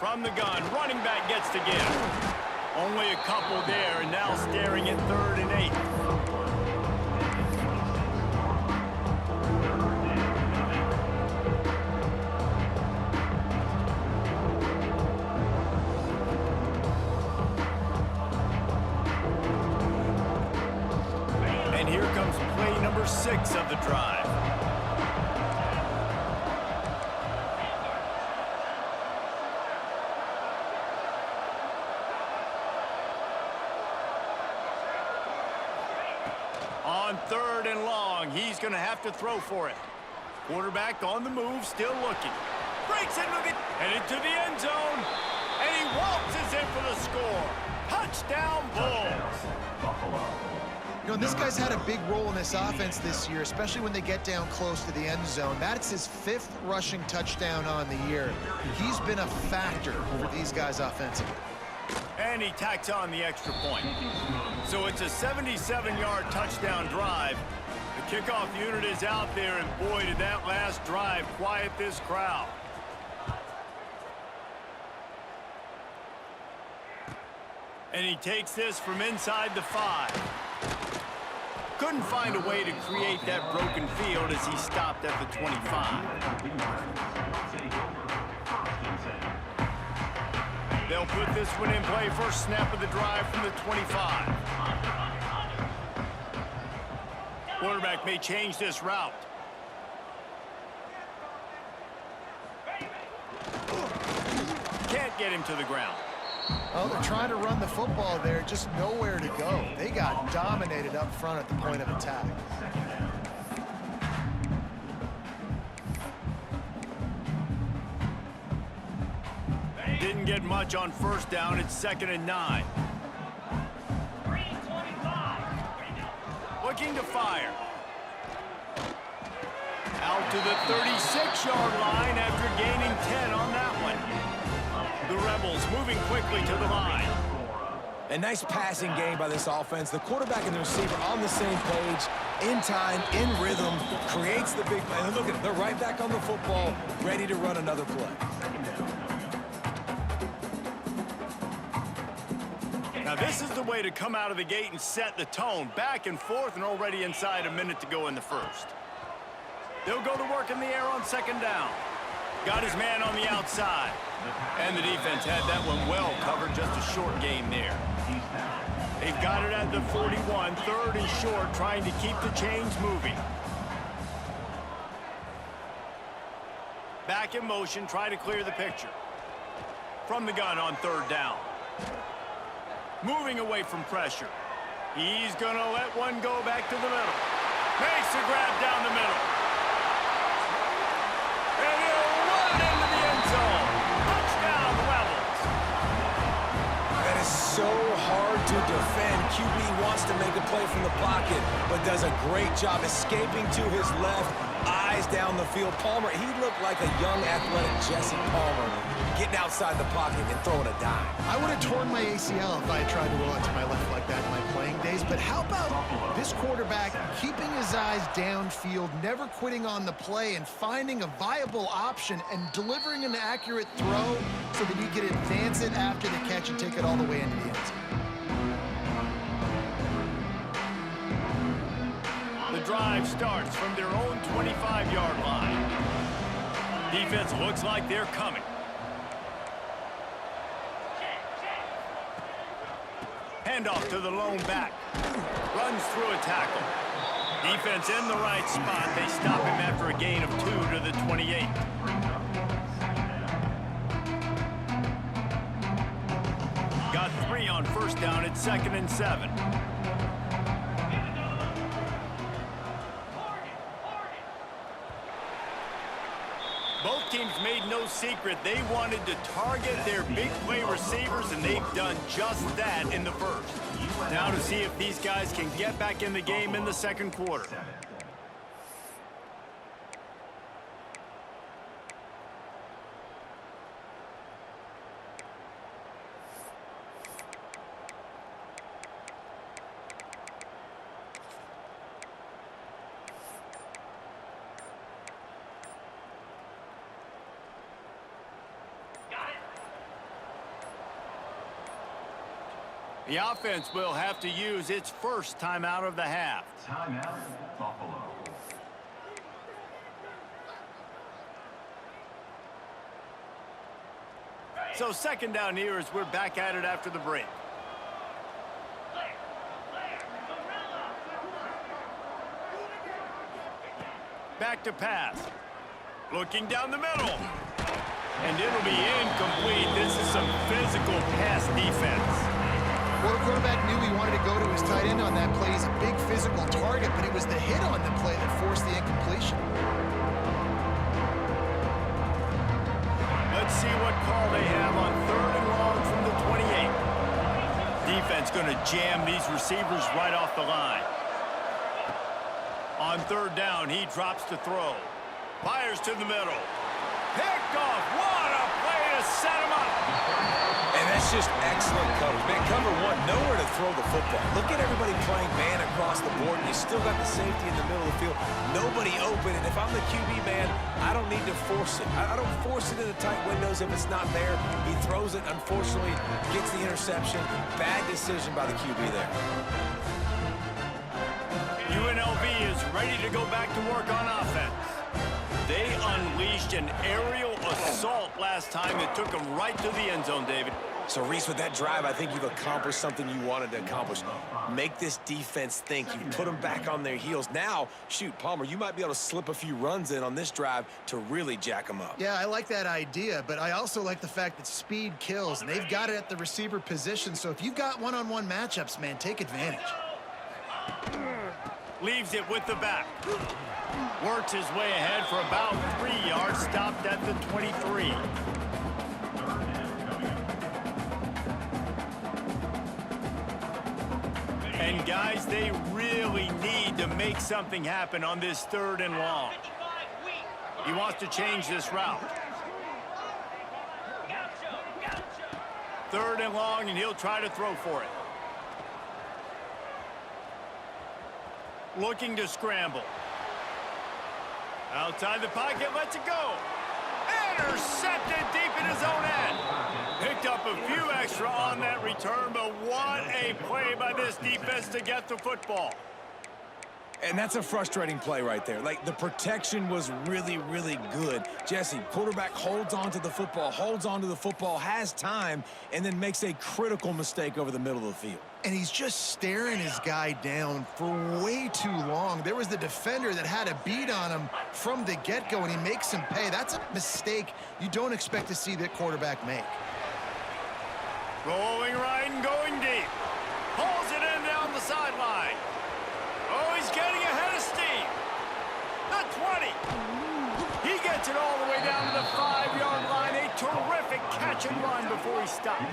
From the gun, running back gets to give. Only a couple there, and now staring at 3rd and 8. And here comes play number 6 of the drive. On 3rd and long, he's going to have to throw for it. Quarterback on the move, still looking. Breaks into the headed to the end zone, and he waltzes in for the score. Touchdown, Bulls. You know, this guy's had a big role in this offense this year, especially when they get down close to the end zone. That's his 5th rushing touchdown on the year. He's been a factor for these guys offensively. And he tacks on the extra point. So it's a 77-yard touchdown drive. The kickoff unit is out there, and boy, did that last drive quiet this crowd. And he takes this from inside the 5. Couldn't find a way to create that broken field as he stopped at the 25. They'll put this one in play. First snap of the drive from the 25. Quarterback may change this route. Can't get him to the ground. Well, they're trying to run the football there, just nowhere to go. They got dominated up front at the point of attack. Didn't get much on first down. It's 2nd and 9. Looking to fire. Out to the 36-yard line after gaining 10 on that one. The Rebels moving quickly to the line. A nice passing game by this offense. The quarterback and the receiver on the same page, in time, in rhythm, creates the big play. And look at them, they're right back on the football, ready to run another play. Now this is the way to come out of the gate and set the tone. Back and forth and already inside a minute to go in the first. They'll go to work in the air on 2nd down. Got his man on the outside. And the defense had that one well covered, just a short game there. They've got it at the 41, 3rd and short, trying to keep the chains moving. Back in motion, try to clear the picture. From the gun on 3rd down. Moving away from pressure. He's going to let one go back to the middle. Makes a grab down the middle. And he'll run into the end zone. Touchdown, Rebels. That is so hard to defend. QB wants to make a play from the pocket, but does a great job escaping to his left, eyes down the field. Palmer, he looked like a young, athletic Jesse Palmer, getting outside the pocket and throwing a dime. I would have torn my ACL if I had tried to roll it to my left like that in my playing days, but how about this quarterback keeping his eyes downfield, never quitting on the play, and finding a viable option and delivering an accurate throw so that you can advance it after the catch and take it all the way into the end zone. The drive starts from their own 25-yard line. Defense looks like they're coming. Handoff to the lone back. Runs through a tackle. Defense in the right spot. They stop him after a gain of 2 to the 28. Got 3 on first down at 2nd and 7. Both teams made no secret they wanted to target their big play receivers, and they've done just that in the first. Now to see if these guys can get back in the game in the second quarter. The offense will have to use its first timeout of the half. Timeout, Buffalo. So second down here as we're back at it after the break. Back to pass. Looking down the middle. And it'll be incomplete. This is some physical pass defense. Well, the quarterback knew he wanted to go to his tight end on that play. He's a big physical target, but it was the hit on the play that forced the incompletion. Let's see what call they have on 3rd and long from the 28. Defense going to jam these receivers right off the line. On 3rd down, he drops to throw. Fires to the middle. Picked off. What a play to set him up. And that's just excellent coverage. Man, cover one, nowhere to throw the football. Look at everybody playing man across the board, and you still got the safety in the middle of the field. Nobody open, and if I'm the QB man, I don't need to force it. I don't force it in the tight windows if it's not there. He throws it, unfortunately, gets the interception. Bad decision by the QB there. UNLV is ready to go back to work on offense. They unleashed an aerial assault last time that took them right to the end zone, David. So, Reese, with that drive, I think you've accomplished something you wanted to accomplish. Make this defense think. You put them back on their heels. Now, shoot, Palmer, you might be able to slip a few runs in on this drive to really jack them up. Yeah, I like that idea, but I also like the fact that speed kills, and they've got it at the receiver position. So if you've got one-on-one matchups, man, take advantage. Leaves it with the back. Works his way ahead for about 3 yards, stopped at the 23. And guys, they really need to make something happen on this 3rd and long. He wants to change this route. 3rd and long, and he'll try to throw for it. Looking to scramble. Outside the pocket, lets it go. Intercepted deep in his own end. Picked up a few extra on that return, but what a play by this defense to get the football. And that's a frustrating play right there. Like, the protection was really, really good. Jesse, quarterback holds on to the football, has time, and then makes a critical mistake over the middle of the field. And he's just staring his guy down for way too long. There was the defender that had a beat on him from the get-go, and he makes him pay. That's a mistake you don't expect to see that quarterback make. Rolling right and going deep. Pulls it in down the sideline. Oh, he's getting ahead of steam. The 20. He gets it all the way down to the 5-yard line. A terrific catch and run before he stopped.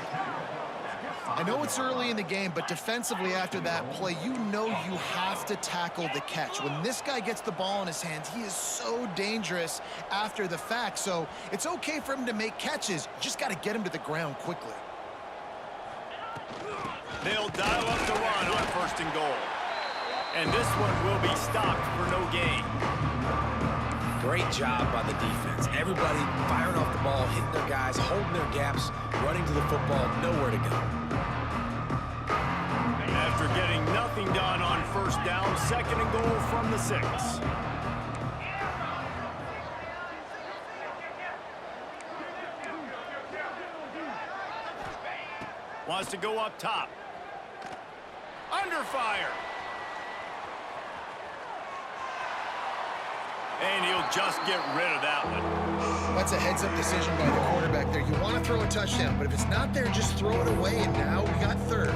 I know it's early in the game, but defensively after that play, you know you have to tackle the catch. When this guy gets the ball in his hands, he is so dangerous after the fact. So it's okay for him to make catches. You just got to get him to the ground quickly. They'll dial up the run on 1st and goal. And this one will be stopped for no gain. Great job by the defense. Everybody firing off the ball, hitting their guys, holding their gaps, running to the football, nowhere to go. After getting nothing done on 1st down, 2nd and goal from the 6. Wants to go up top. Under fire. And he'll just get rid of that one. That's a heads-up decision by the quarterback there. You want to throw a touchdown, but if it's not there, just throw it away, and now we got 3rd.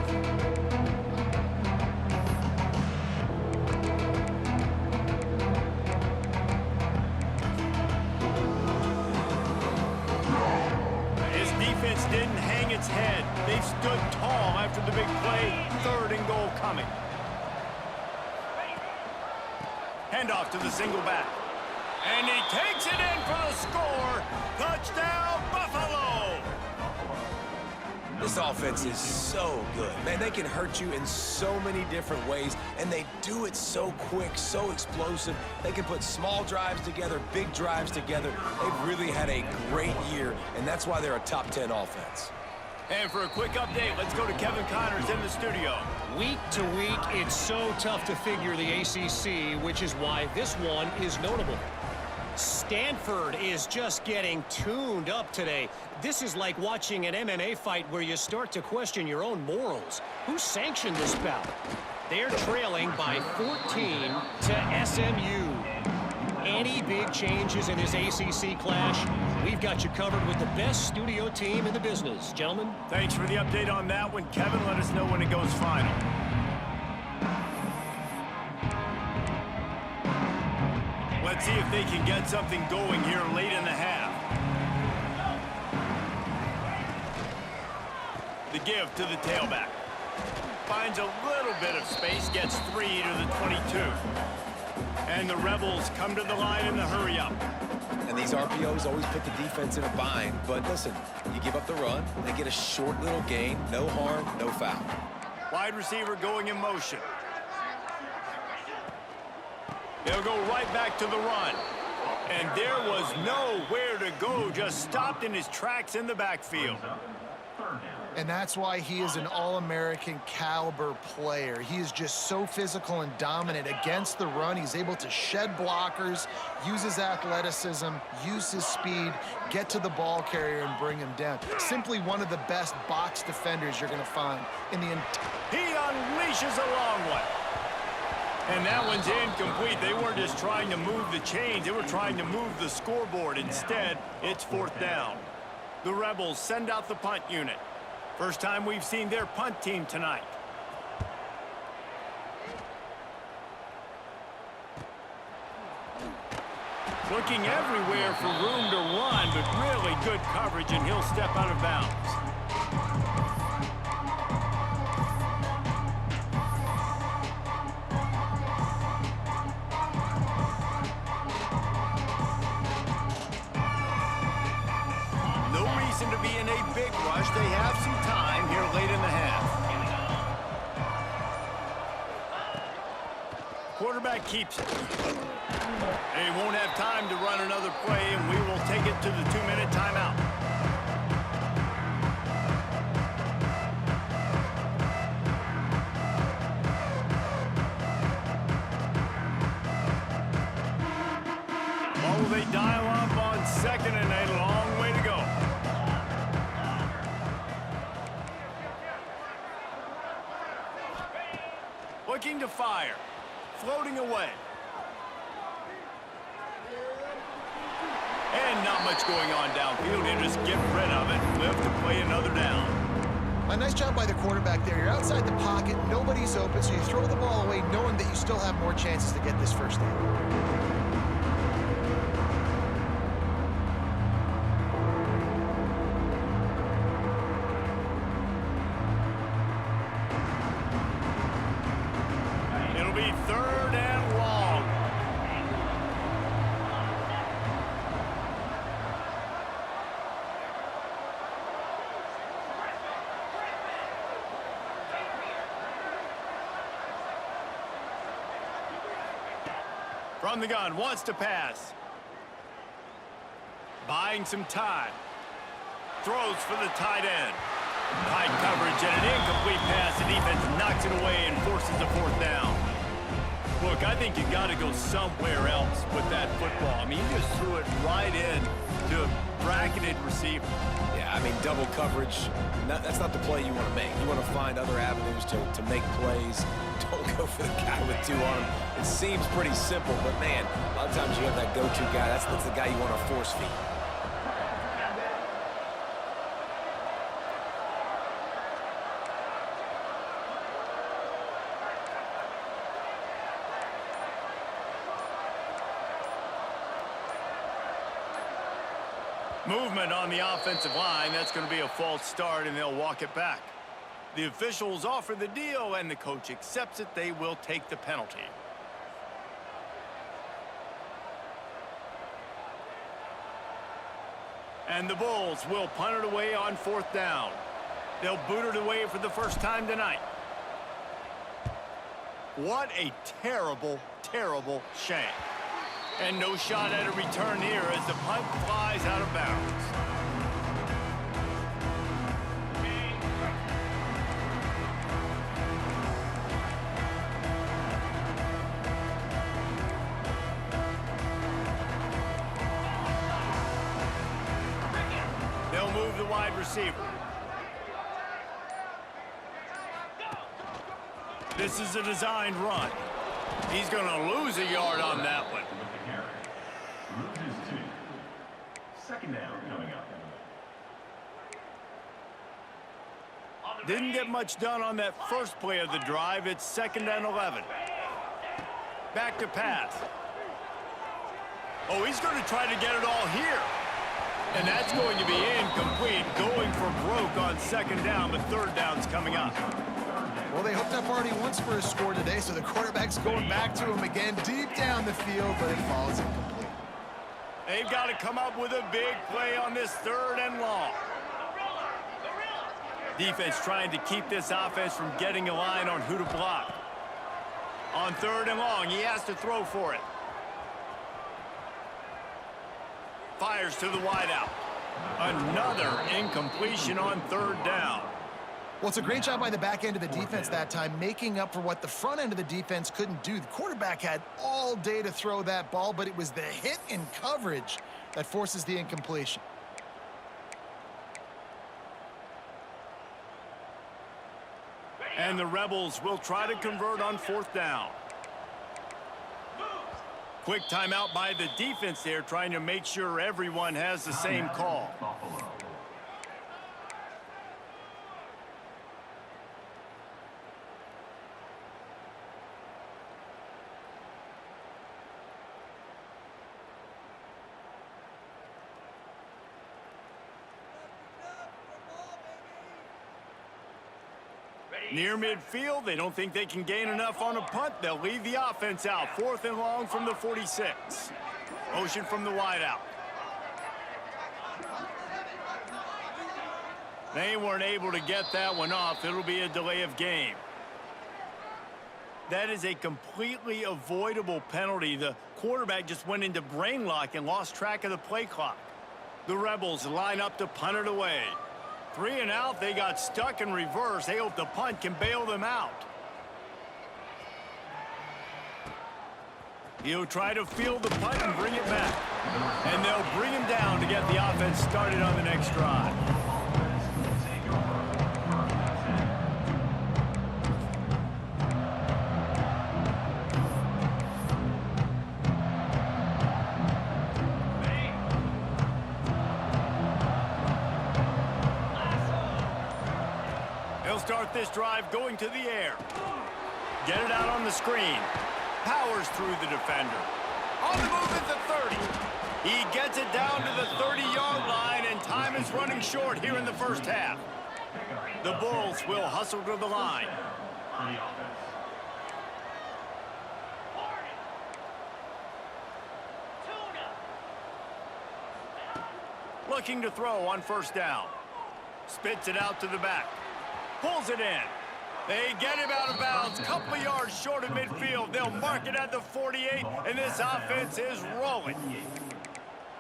His defense didn't hang its head. They stood tall after the big play. 3rd and goal coming. Handoff to the single back. And he takes it in for the score. Touchdown, Buffalo! This offense is so good. Man, they can hurt you in so many different ways, and they do it so quick, so explosive. They can put small drives together, big drives together. They've really had a great year, and that's why they're a top 10 offense. And for a quick update, let's go to Kevin Connors in the studio. Week to week, it's so tough to figure the ACC, which is why this one is notable. Stanford is just getting tuned up today. This is like watching an MMA fight where you start to question your own morals. Who sanctioned this bout? They're trailing by 14 to SMU. Any big changes in this ACC clash, we've got you covered with the best studio team in the business. Gentlemen. Thanks for the update on that one. Kevin, let us know when it goes final. Let's see if they can get something going here late in the half. The give to the tailback. Finds a little bit of space, gets 3 to the 22. And the Rebels come to the line in the hurry-up. And these RPOs always put the defense in a bind. But listen, you give up the run, they get a short little gain, no harm, no foul. Wide receiver going in motion. They'll go right back to the run. And there was nowhere to go, just stopped in his tracks in the backfield. And that's why he is an All-American caliber player. He is just so physical and dominant against the run. He's able to shed blockers, use his athleticism, use his speed, get to the ball carrier and bring him down. Simply one of the best box defenders you're going to find in the entire. He unleashes a long one. And that one's incomplete. They weren't just trying to move the chains. They were trying to move the scoreboard. Instead, it's 4th down. The Rebels send out the punt unit. First time we've seen their punt team tonight. Looking everywhere for room to run, but really good coverage, and he'll step out of bounds. To be in a big rush. They have some time here late in the half. Quarterback keeps it. They won't have time to run another play, and we will take it to the 2-minute timeout. Oh, they dial up on 2nd and a long way to go. Looking to fire. Floating away. And not much going on downfield. He'll just get rid of it. Live to play another down. A nice job by the quarterback there. You're outside the pocket. Nobody's open, so you throw the ball away knowing that you still have more chances to get this first down. From the gun, wants to pass. Buying some time. Throws for the tight end. Tight coverage and an incomplete pass. The defense knocks it away and forces a 4th down. Look, I think you got to go somewhere else with that football. I mean, you just threw it right in to a bracketed receiver. Yeah, I mean, double coverage, that's not the play you want to make. You want to find other avenues to make plays. Don't go for the guy with 2 on him. It seems pretty simple, but man, a lot of times you have that go-to guy. That's the guy you want to force feed. Movement on the offensive line. That's going to be a false start, and they'll walk it back. The officials offer the deal, and the coach accepts it. They will take the penalty. And the Bulls will punt it away on 4th down. They'll boot it away for the first time tonight. What a terrible, terrible shame. And no shot at a return here as the punt flies out of bounds. move the wide receiver. This is a designed run. He's going to lose a yard on that one. With the carry. Route is 2. Second down coming up. Didn't get much done on that first play of the drive. It's 2nd and 11. Back to pass. Oh, he's going to try to get it all here. And that's going to be incomplete, going for broke on 2nd down, but 3rd down's coming up. Well, they hooked up already once for a score today, so the quarterback's going back to him again deep down the field, but it falls incomplete. They've got to come up with a big play on this 3rd and long. Defense trying to keep this offense from getting a line on who to block. On 3rd and long, he has to throw for it. Fires to the wideout. Another incompletion on 3rd down. Well, it's a great job by the back end of the defense that time, making up for what the front end of the defense couldn't do. The quarterback had all day to throw that ball, but it was the hit in coverage that forces the incompletion. And the Rebels will try to convert on 4th down. Quick timeout by the defense there, trying to make sure everyone has the same call. Buffalo. Near midfield, they don't think they can gain enough on a punt. They'll leave the offense out. 4th and long from the 46. Motion from the wideout. They weren't able to get that one off. It'll be a delay of game. That is a completely avoidable penalty. The quarterback just went into brain lock and lost track of the play clock. The Rebels line up to punt it away. 3 and out, they got stuck in reverse. They hope the punt can bail them out. He'll try to field the punt and bring it back. And they'll bring him down to get the offense started on the next drive. Start this drive going to the air. Get it out on the screen. Powers through the defender. On the move at the 30. He gets it down to the 30-yard line, and time is running short here in the first half. The Bulls will hustle to the line. Looking to throw on 1st down. Spits it out to the back. Pulls it in. They get him out of bounds. Couple of yards short of midfield. They'll mark it at the 48, and this offense is rolling.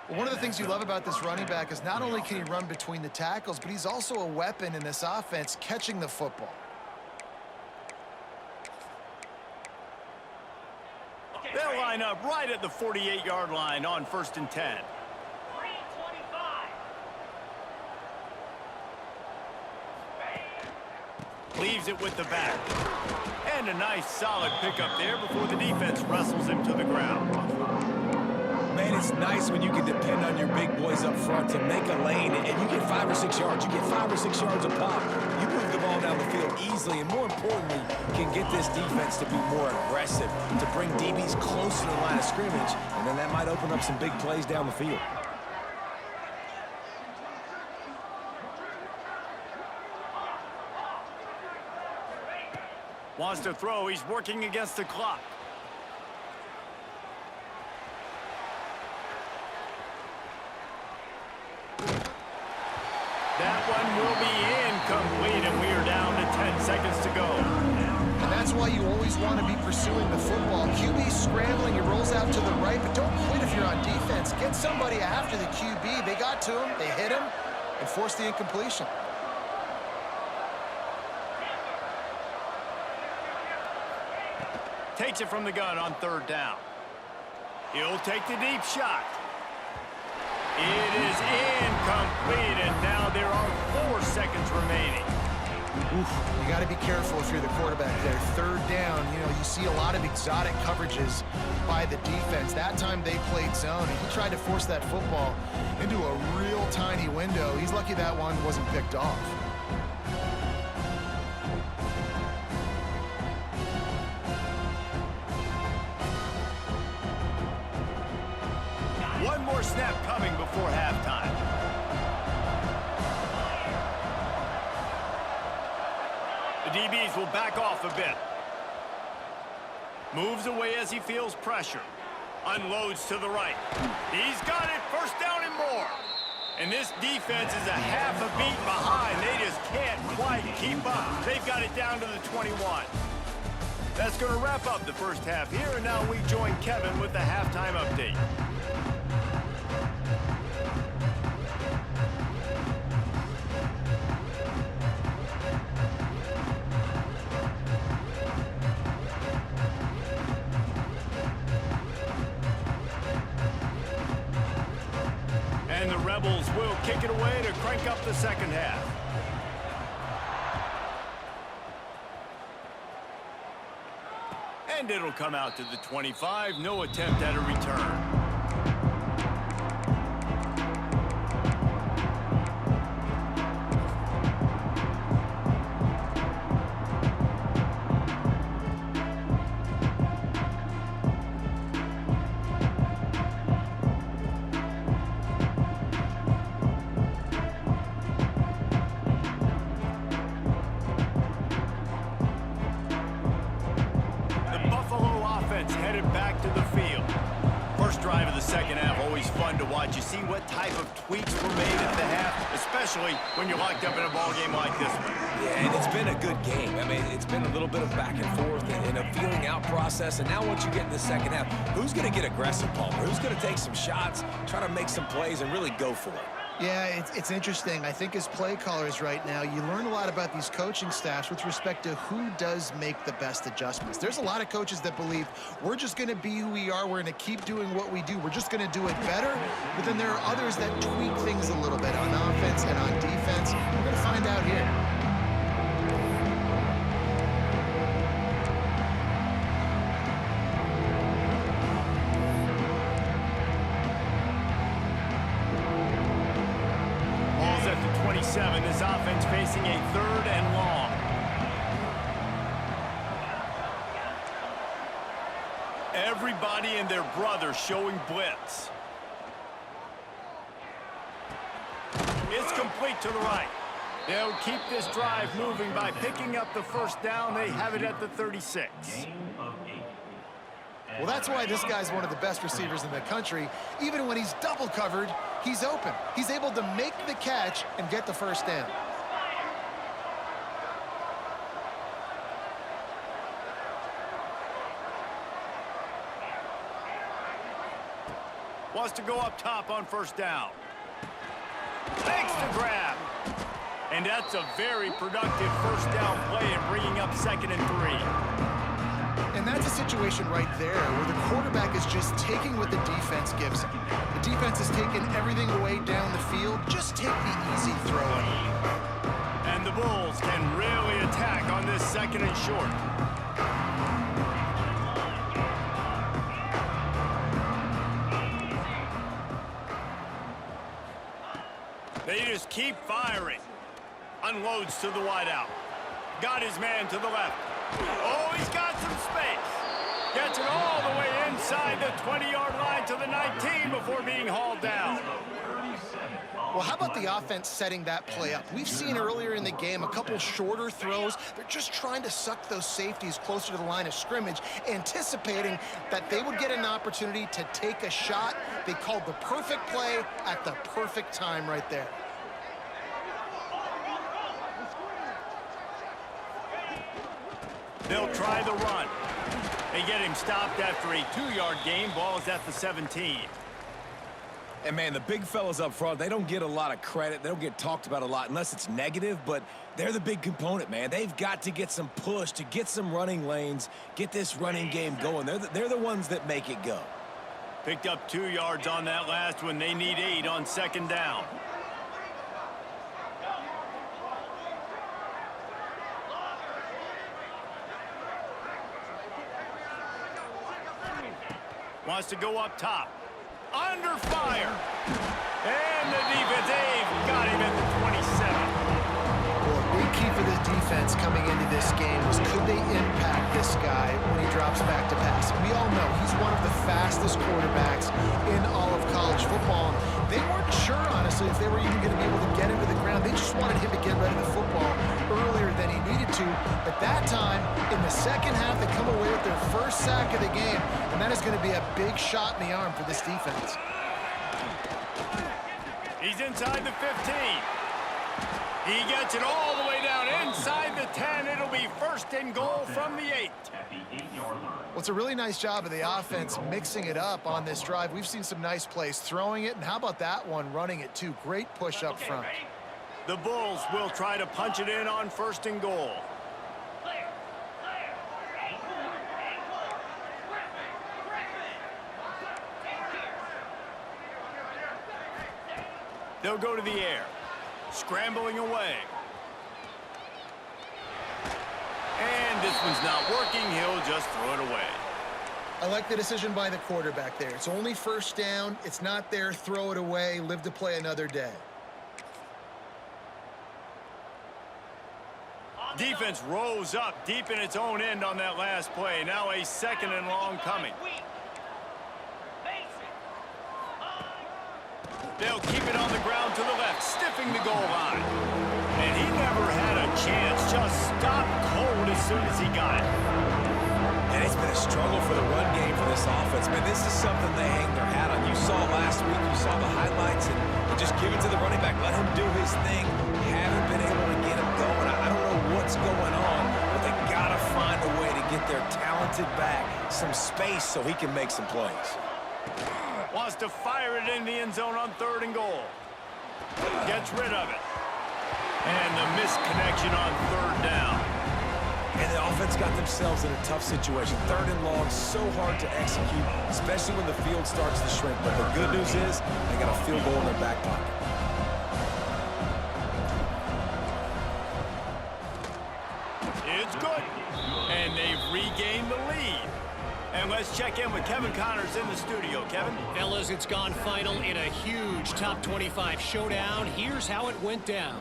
Well, one of the things you love about this running back is not only can he run between the tackles, but he's also a weapon in this offense, catching the football. They'll line up right at the 48-yard line on 1st and 10. Leaves it with the back. And a nice solid pickup there before the defense wrestles him to the ground. Man, it's nice when you can depend on your big boys up front to make a lane, and you get 5 or 6 yards. You get 5 or 6 yards a pop. You move the ball down the field easily, and more importantly, can get this defense to be more aggressive, to bring DBs close to the line of scrimmage, and then that might open up some big plays down the field. Wants to throw. He's working against the clock. That one will be incomplete, and we are down to 10 seconds to go. And that's why you always want to be pursuing the football. QB scrambling, he rolls out to the right, but don't quit if you're on defense. Get somebody after the QB. They got to him, they hit him, and forced the incompletion. Takes it from the gun on 3rd down. He'll take the deep shot. It is incomplete, and now Oof, you got to be careful if you're the quarterback there. Third down, you know, you see a lot of exotic coverages by the defense. That time they played zone, and he tried to force that football into a real tiny window. He's lucky that one wasn't picked off. One more snap coming before halftime. The DBs will back off a bit. Moves away as he feels pressure. Unloads to the right. He's got it. First down and more. And this defense is a half a beat behind. They just can't quite keep up. They've got it down to the 21. That's going to wrap up the first half here. And now we join Kevin with the halftime update. And the Rebels will kick it away to crank up the second half. And it'll come out to the 25. No attempt at a return. Headed back to the field. First drive of the second half, always fun to watch. You see what type of tweaks were made at the half, especially when you're locked up in a ball game like this one. Yeah, and it's been a good game. I mean, it's been a little bit of back and forth and a feeling out process. And now once you get in the second half, who's going to get aggressive, Palmer? Who's going to take some shots, try to make some plays, and really go for it? Yeah, it's interesting. I think as play callers right now, you learn a lot about these coaching staffs with respect to who does make the best adjustments. There's a lot of coaches that believe we're just going to be who we are. We're going to keep doing what we do. We're just going to do it better. But then there are others that tweak things a little bit on offense and on defense. We're going to find out here. This offense facing a third and long. Everybody and their brother showing blitz. It's complete to the right. They'll keep this drive moving by picking up the first down. They have it at the 36. Well, that's why this guy's one of the best receivers in the country. Even when he's double covered, he's open. He's able to make the catch and get the first down. Wants to go up top on first down. Takes the grab. And that's a very productive first down play in bringing up 2nd and 3. And that's a situation right there where the quarterback is just taking what the defense gives him. The defense is taking everything away down the field. Just take the easy throw in. And the Bulls can really attack on this 2nd and short. They just keep firing. Unloads to the wideout. Got his man to the left. Oh, he's got some space. Gets it all the way inside the 20-yard line to the 19 before being hauled down. Well, how about the offense setting that play up? We've seen earlier in the game a couple shorter throws. They're just trying to suck those safeties closer to the line of scrimmage, anticipating that they would get an opportunity to take a shot. They called the perfect play at the perfect time right there. They'll try the run. They get him stopped after a 2-yard gain. Ball is at the 17. And, man, the big fellas up front, they don't get a lot of credit. They don't get talked about a lot unless it's negative, but they're the big component, man. They've got to get some push, to get some running lanes, get this running game going. They're the ones that make it go. Picked up 2 yards on that last one. They need 8 on 2nd down. Wants to go up top. Under fire. And the defense, they've got him at the 27. Well, a big key for this defense coming into this game was could they impact this guy when he drops back to pass? We all know he's one of the fastest quarterbacks in all of college football. They weren't sure, honestly, if they were even going to be able to get him to the ground. They just wanted him to get rid of the football earlier than he needed to. But that time, in the second half, they come away with their first sack of the game, and that is going to be a big shot in the arm for this defense. He's inside the 15. He gets it all the way down inside the 10. It'll be first and goal from the 8. At the 8-yard line. Well, it's a really nice job of the offense mixing it up on this drive. We've seen some nice plays throwing it, and how about that one running it too? Great push up front. The Bulls will try to punch it in on first and goal. They'll go to the air. Scrambling away. And this one's not working. He'll just throw it away. I like the decision by the quarterback there. It's only first down. It's not there. Throw it away. Live to play another day. Defense rose up deep in its own end on that last play. Now a second and long coming. They'll keep it on the ground to the left, stiffing the goal line. And he never had a chance, just stopped cold as soon as he got it. And it's been a struggle for the run game for this offense. Man, this is something they hang their hat on. You saw last week, you saw the highlights, and just give it to the running back. Let him do his thing. Haven't been able to get him going. I don't know what's going on, but they got to find a way to get their talented back some space so he can make some plays. Wants to fire it in the end zone on third and goal. Gets rid of it. And the misconnection on third down. And the offense got themselves in a tough situation. Third and long, so hard to execute, especially when the field starts to shrink. But the good news is they got a field goal in their back pocket. It's good. And they've regained the lead. And let's check in with Kevin Connors in the studio. Kevin? Fellas, it's gone final in a huge top 25 showdown. Here's how it went down.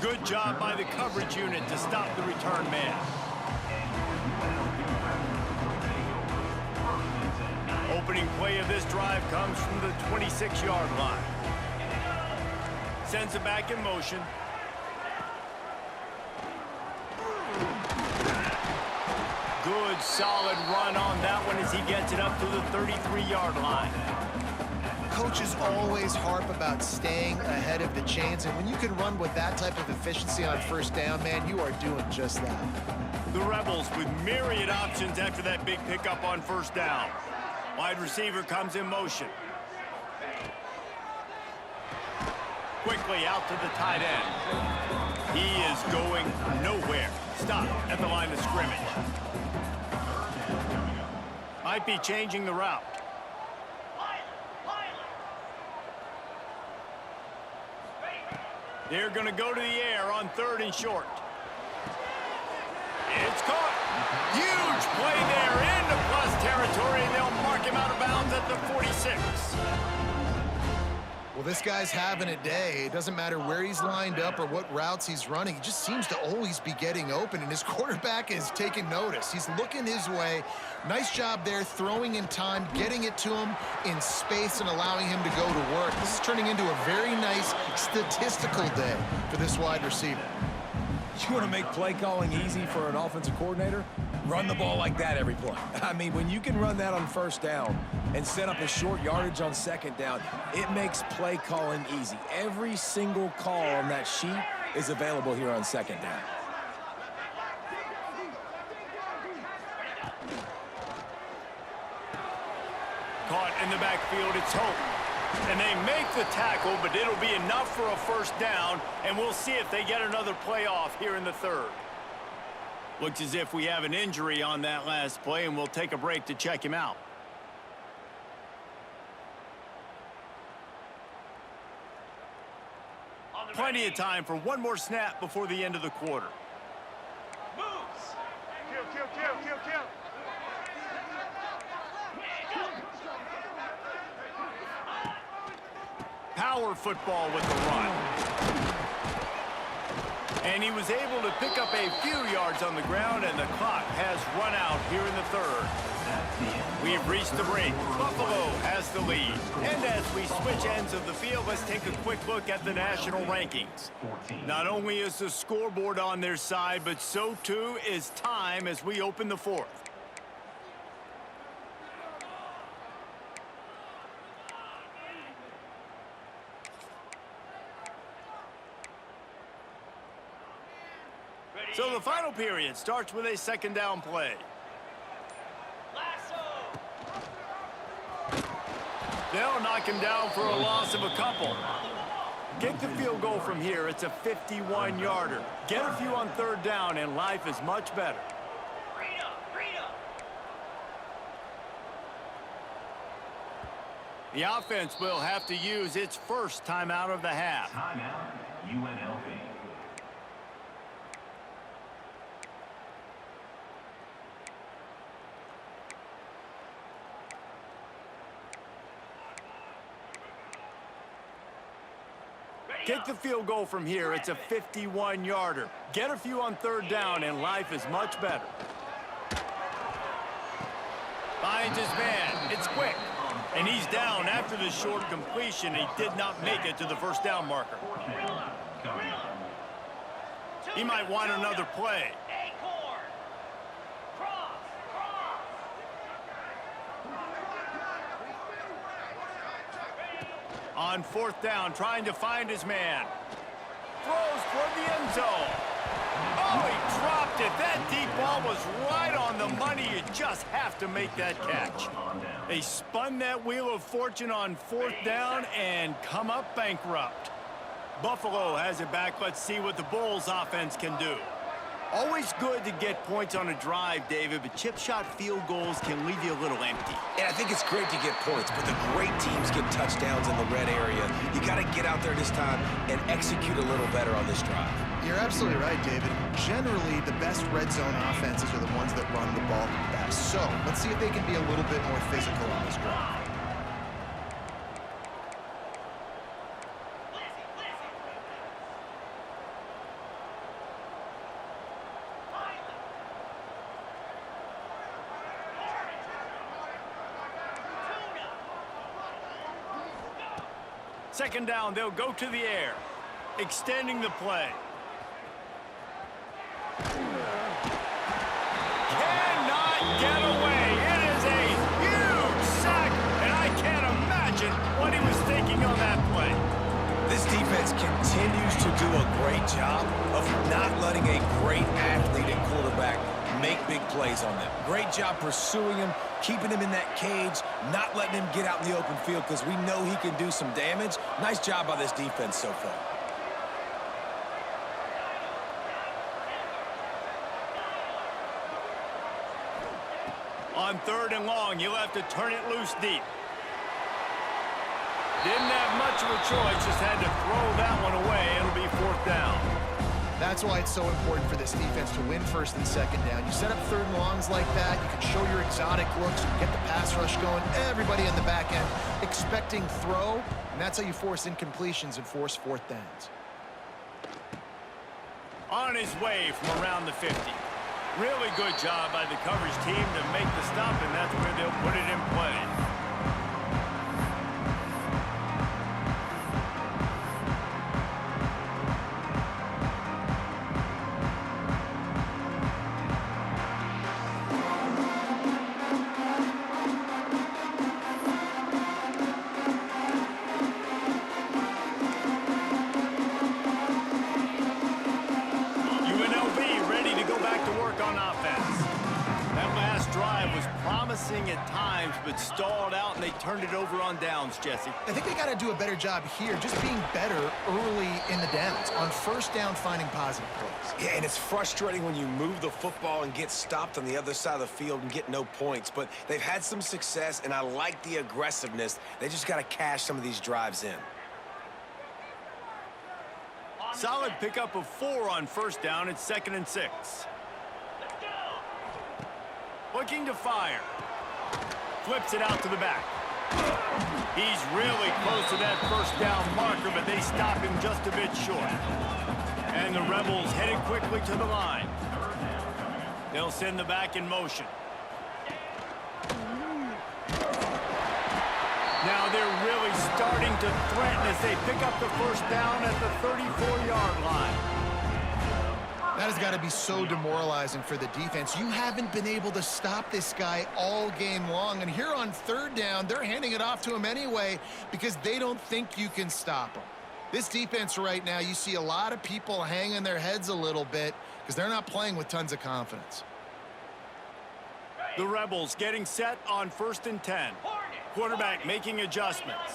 Good job by the coverage unit to stop the return man. Opening play of this drive comes from the 26-yard line. Sends it back in motion. Good, solid run on that one as he gets it up to the 33-yard line. Coaches always harp about staying ahead of the chains, and when you can run with that type of efficiency on first down, man, you are doing just that. The Rebels with myriad options after that big pickup on first down. Wide receiver comes in motion. Quickly out to the tight end. He is going nowhere. Stop at the line of scrimmage. Might be changing the route. They're going to go to the air on third and short. It's caught. Huge play there into plus territory, and they'll mark him out of bounds at the 46. Well, this guy's having a day. It doesn't matter where he's lined up or what routes he's running. He just seems to always be getting open, and his quarterback is taking notice. He's looking his way. Nice job there, throwing in time, getting it to him in space and allowing him to go to work. This is turning into a very nice statistical day for this wide receiver. You want to make play calling easy for an offensive coordinator? Run the ball like that every play. I mean, when you can run that on first down and set up a short yardage on second down, it makes play calling easy. Every single call on that sheet is available here on second down. Caught in the backfield, it's Hope. And they make the tackle, but it'll be enough for a first down, and we'll see if they get another play off here in the third. Looks as if we have an injury on that last play, and we'll take a break to check him out. Plenty of time for one more snap before the end of the quarter. Kill. Power football with the run. And he was able to pick up a few yards on the ground, and the clock has run out here in the third. We've reached the break. Buffalo has the lead. And as we switch ends of the field, let's take a quick look at the national rankings. Not only is the scoreboard on their side, but so too is time as we open the fourth. So the final period starts with a second down play. They'll knock him down for a loss of a couple. Get the field goal from here. It's a 51-yarder. Get a few on third down, and life is much better. The offense will have to use its first timeout of the half. Timeout, UNLV. Kick the field goal from here. It's a 51-yarder. Get a few on third down, and life is much better. Finds his man. It's quick. And he's down after the short completion. He did not make it to the first down marker. He might want another play. On fourth down, trying to find his man. Throws toward the end zone. Oh, he dropped it. That deep ball was right on the money. You just have to make that catch. They spun that wheel of fortune on fourth down and come up bankrupt. Buffalo has it back. Let's see what the Bulls offense can do. Always good to get points on a drive, David, but chip shot field goals can leave you a little empty. And I think it's great to get points, but the great teams get touchdowns in the red area. You got to get out there this time and execute a little better on this drive. You're absolutely right, David. Generally, the best red zone offenses are the ones that run the ball the best. So let's see if they can be a little bit more physical on this drive. Second down, they'll go to the air, extending the play. Cannot get away. It is a huge sack, and I can't imagine what he was thinking on that play. This defense continues to do a great job of not letting a great athlete and quarterback make big plays on them. Great job pursuing him, keeping him in that cage, not letting him get out in the open field because we know he can do some damage. Nice job by this defense so far. On third and long, you'll have to turn it loose deep. Didn't have much of a choice, just had to throw that one away. It'll be fourth down. That's why it's so important for this defense to win first and second down. You set up third and longs like that, you can show your exotic looks, you get the pass rush going, everybody in the back end expecting throw, and that's how you force incompletions and force fourth downs. On his way from around the 50. Really good job by the coverage team to make the stop, and that's where they'll put it in play. UNLV ready to go back to work on offense. That last drive was promising at times, but stalled out, and they turned it over on downs, Jesse. I think they got to do a better job here, just being better early in the downs. On first down, finding positive plays. Yeah, and it's frustrating when you move the football and get stopped on the other side of the field and get no points. But they've had some success, and I like the aggressiveness. They just got to cash some of these drives in. Solid pickup of 4 on first down. It's 2nd and 6. Looking to fire. Flips it out to the back. He's really close to that first down marker, but they stop him just a bit short. And the Rebels headed quickly to the line. They'll send the back in motion. Now they're really starting to threaten as they pick up the first down at the 34-yard line. That has got to be so demoralizing for the defense. You haven't been able to stop this guy all game long. And here on 3rd down, they're handing it off to him anyway because they don't think you can stop him. This defense right now, you see a lot of people hanging their heads a little bit because they're not playing with tons of confidence. The Rebels getting set on 1st and 10. Quarterback making adjustments.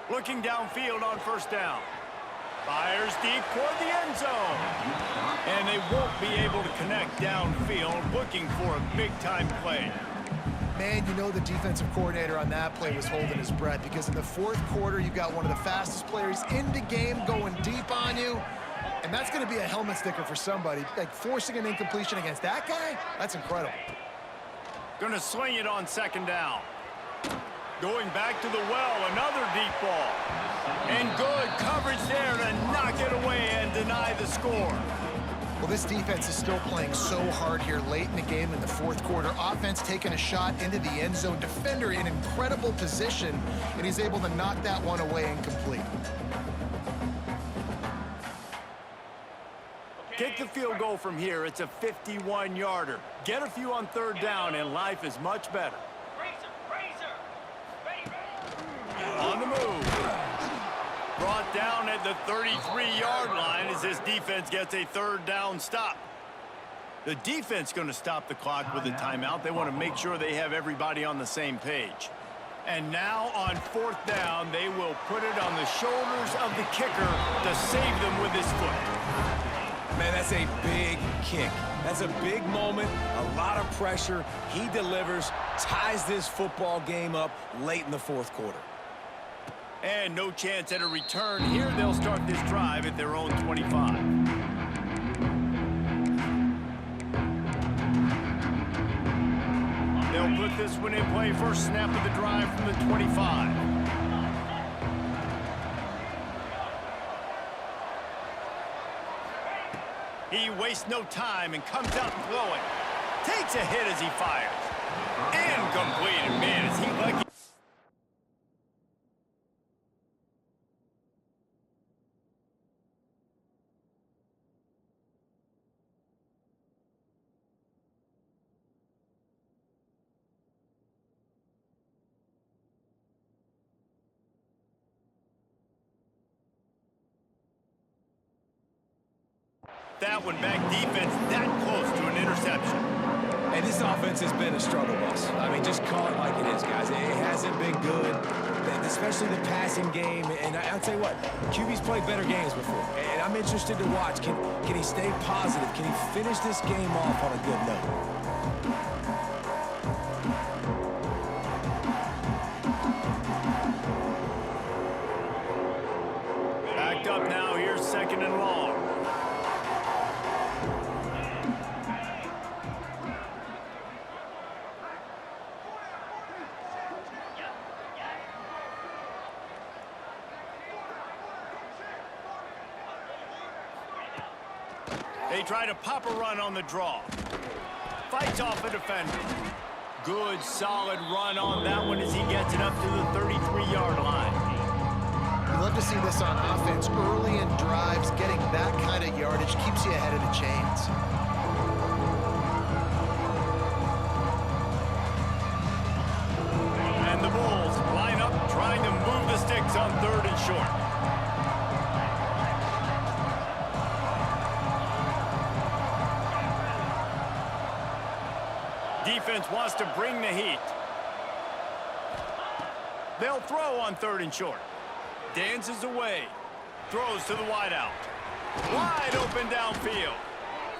Looking downfield on first down. Fires deep toward the end zone. And they won't be able to connect downfield, looking for a big-time play. Man, you know the defensive coordinator on that play was holding his breath because in the 4th quarter, you got one of the fastest players in the game going deep on you. And that's going to be a helmet sticker for somebody. Like forcing an incompletion against that guy, that's incredible. Going to swing it on 2nd down. Going back to the well, another deep ball. And good coverage there to knock it away and deny the score. Well, this defense is still playing so hard here late in the game in the 4th quarter. Offense taking a shot into the end zone. Defender in incredible position, and he's able to knock that one away incomplete. Kick the field goal from here. It's a 51-yarder. Get a few on 3rd down, and life is much better. On the move. Brought down at the 33-yard line as this defense gets a 3rd down stop. The defense going to stop the clock with a timeout. They want to make sure they have everybody on the same page. And now on 4th down, they will put it on the shoulders of the kicker to save them with his foot. Man, that's a big kick. That's a big moment, a lot of pressure. He delivers, ties this football game up late in the 4th quarter. And no chance at a return here. They'll start this drive at their own 25. They'll put this one in play. First snap of the drive from the 25. He wastes no time and comes out throwing. Takes a hit as he fires. Incomplete. Man, is he lucky. That one back defense that close to an interception. And this offense has been a struggle bus. I mean, just call it like it is, guys. It hasn't been good, especially the passing game. And I'll tell you what, QB's played better games before. And I'm interested to watch. Can he stay positive? Can he finish this game off on a good note? Backed up now. Here's 2nd and long. They try to pop a run on the draw. Fights off a defender. Good, solid run on that one as he gets it up to the 33-yard line. You love to see this on offense. Early in drives, getting that kind of yardage keeps you ahead of the chains. And the Bulls line up trying to move the sticks on 3rd and short. Defense wants to bring the heat. They'll throw on 3rd and short. Dances away. Throws to the wideout. Wide open downfield.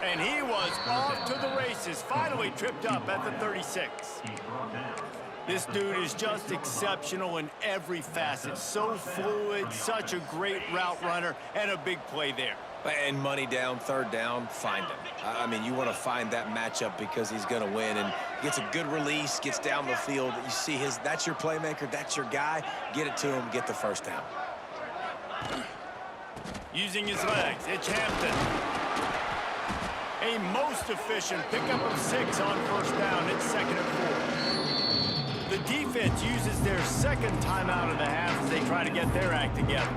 And he was off to the races. Finally tripped up at the 36. This dude is just exceptional in every facet. So fluid, such a great route runner, and a big play there. And money down, third down, find him. I mean, you want to find that matchup because he's going to win, and gets a good release, gets down the field. You see that's your playmaker, that's your guy. Get it to him, get the first down. Using his legs, it's Hampton. A most efficient pickup of 6 on first down. It's 2nd and 4. The defense uses their second timeout of the half as they try to get their act together.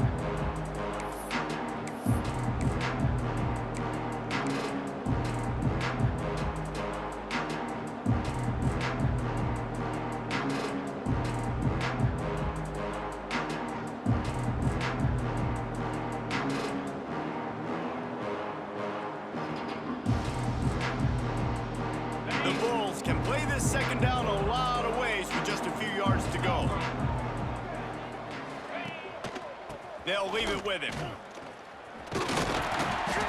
The Bulls can play this second down a lot of ways with just a few yards to go. They'll leave it with him.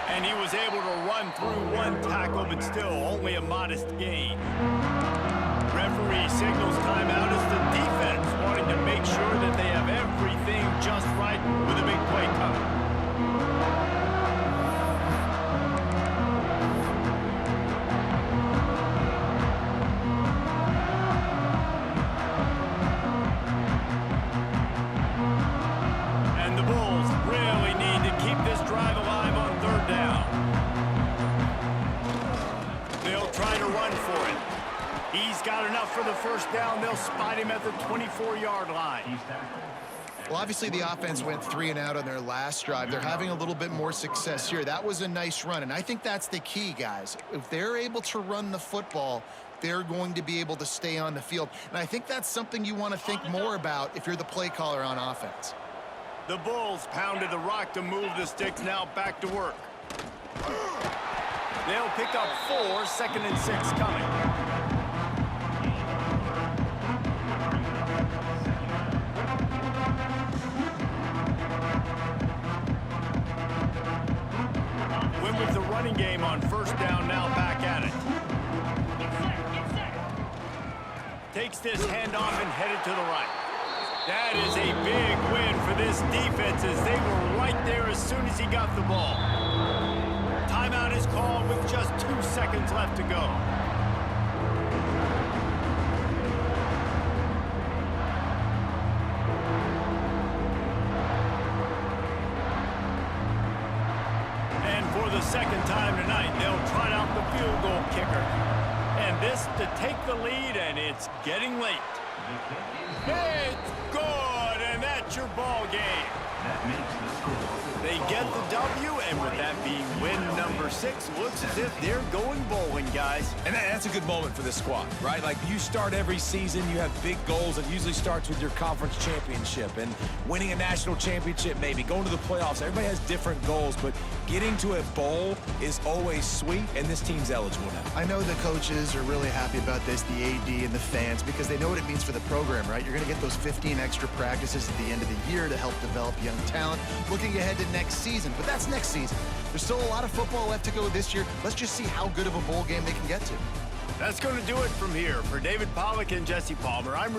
And he was able to run through one tackle, but still only a modest gain. Referee signals timeout as the defense wanting to make sure that they have everything just right with a big play coming. Got enough for the first down. They'll spot him at the 24-yard line. Well, obviously the offense went 3 and out on their last drive. They're having a little bit more success here. That was a nice run, and I think that's the key, guys. If they're able to run the football, they're going to be able to stay on the field. And I think that's something you want to think more about if you're the play caller on offense. The Bulls pounded the rock to move the sticks. Now back to work. They'll pick up 4, 2nd and 6 coming. With the running game on first down, now back at it. Takes this handoff and headed to the right. That is a big win for this defense as they were right there as soon as he got the ball. Timeout is called with just 2 seconds left to go. Second time tonight, they'll trot out the field goal kicker. And this to take the lead, and it's getting late. It's good, and that's your ball game. That makes the score. They get the W, and with that being win number 6, looks as if they're going bowling, guys. And that's a good moment for this squad, right? Like, you start every season, you have big goals. It usually starts with your conference championship and winning a national championship, maybe going to the playoffs. Everybody has different goals, but getting to a bowl is always sweet, and this team's eligible now. I know the coaches are really happy about this, the AD and the fans, because they know what it means for the program, right? You're going to get those 15 extra practices at the end of the year to help develop young talent. Looking ahead to next season, but that's next season. There's still a lot of football left to go this year. Let's just see how good of a bowl game they can get to. That's going to do it from here. For David Pollack and Jesse Palmer, I'm